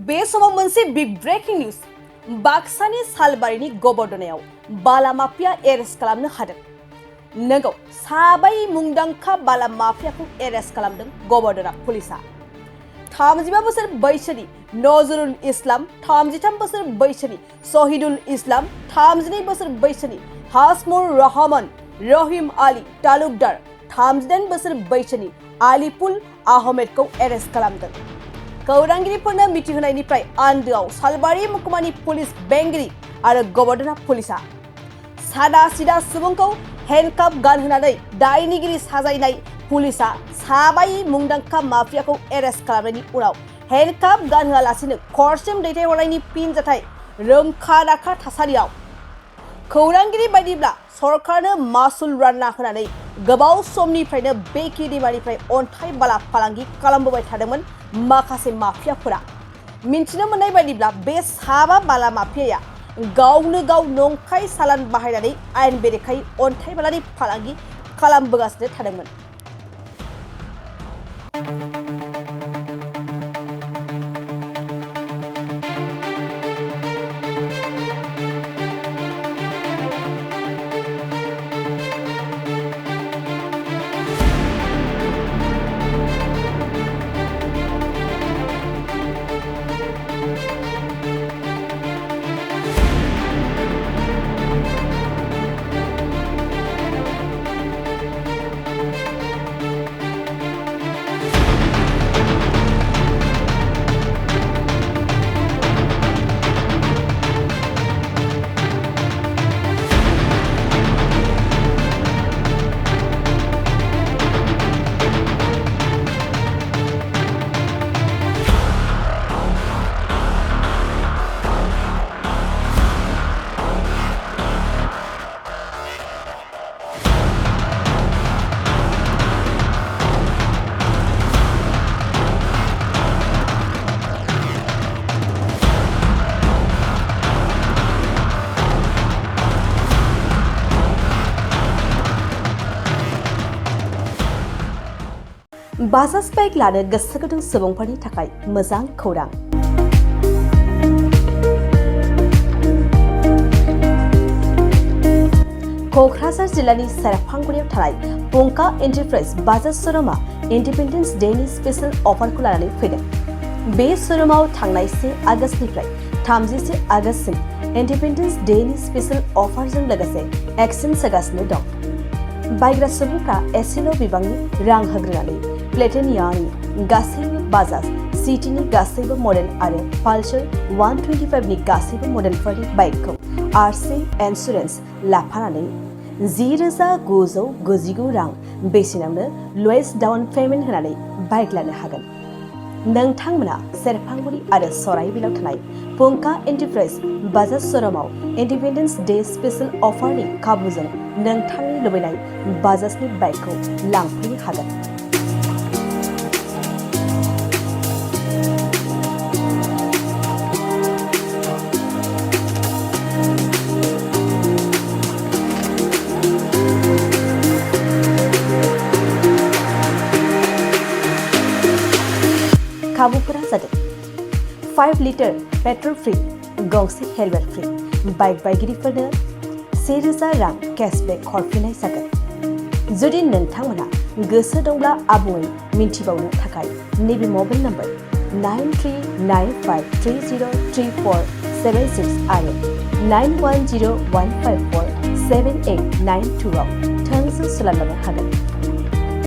बे समाव मोनसे बिग ब्रेकिं निउज बाक्सानि सालबारिनि गबर्दनायाव बाला माफिया एरेस्ट खालामनो हादों। नंगौ, साबै मुंदांखा बाला माफियाखौ एरेस्ट खालामदों गबर्दना पुलिसा। 35 बोसोर बैसोनि नजरुल इस्लाम, 33 बोसोर बैसोनि शहीदुल इस्लाम, 32 बोसोर बैसोनि हासमुर रहमान, रहिम आली तालुकदार, 38 बोसोर बैसोनि आलिपुल आहमेदखौ एरेस्ट खालामदों। खौरांगिरिफोरनो मिथिहोनायनिफ्राय आन्दोआव सालबारि महकुमानि पुलिस बेंगिरि आरो गबर्दना पुलिसा सादा सिदा सुबुंखौ हेन्डकाफ गानहोनानै दायनिगिरि साजायनाय पुलिसा साबै मुंदांखा माफियाखौ एरेस्ट खालामनायनि उनाव हेन्डकाफ गानहोआलासिनो कर्टसिम दैथायहरनायनि फिनजाथाय रोंखा राखा थासारियाव खौरांगिरि बायदिब्ला सरकारनो मासुल रानना होनानै गोबाव समनिफ्रायनो बे दैमानिफ्राय अन्थाइ बाला फालांगि खालामबोबाय थादोंमोन माखासे माफियाफोरा। मिन्थिनो मोननाय बायदिब्ला बे साबा बाला माफियाया गावनो गाव नंखाय सालान बाहायनानै आयेन बेरेखायै अन्थाइ बालानि फालांगि खालामबोगासिनो थादोंमोन। बाजाज बाइक लानो गोसो गुदुं सुबुंफोरनि थाखाय मोजां खौरां। क'क्राझार जिल्लानि सेरफांगुरियाव थानाय पंका एन्टारप्राइज बाजाज श'रुमआ इन्डिपेन्डेन्स डेनि स्पेशल अफारखौ लानानै फैदों। बे श'रुमाव थांनाय 1 आगस्तनिफ्राय 31 आगस्तसिम इन्डिपेन्डेन्स डेनि स्पेशल अफारजों लोगोसे एक्सचेन्ज जागासिनो दं। बायग्रा सुबुंफ्रा एसेल' बिबांनि रां होग्रोनानै प्लेटिनियानि गासैबो बाजाज सिटीनि गासैबो मडेल आरो पालसार 125नि गासैबो मडेलफोरनि बाइकखौ आरसि इन्सुरेन्स लाफानानै 10,999 रां बेसेनावनो लवेस्ट डाउन पेमेन्ट होनानै बाइक लानो हागोन। नोंथांमोना सेरफांगुरि आरो सराइबिलाव थानाय पंका एन्टारप्राइज बाजाज श'रुमाव इन्डिपेन्डेन्स डे स्पेशल अफारनि खाबुजों नोंथांनि लुबैनाय बाजाजनि बाइकखौ लांफैनो हागोन। खाबुफोरा जादों 5 लिटार पेट्रल फ्री, गंसे हेलमेट फ्री, बाइक बायगिरिफोरनो 1,000 रां केशबेक हरफिननाय जागोन। जुदि नोंथांमोना गोसो दंब्ला आबुङै मिन्थिबावनो थाखाय नैबे मबाइल नम्बर 9395303476 आरो 9101547892 आव थोंजों सोलायलांनो हागोन।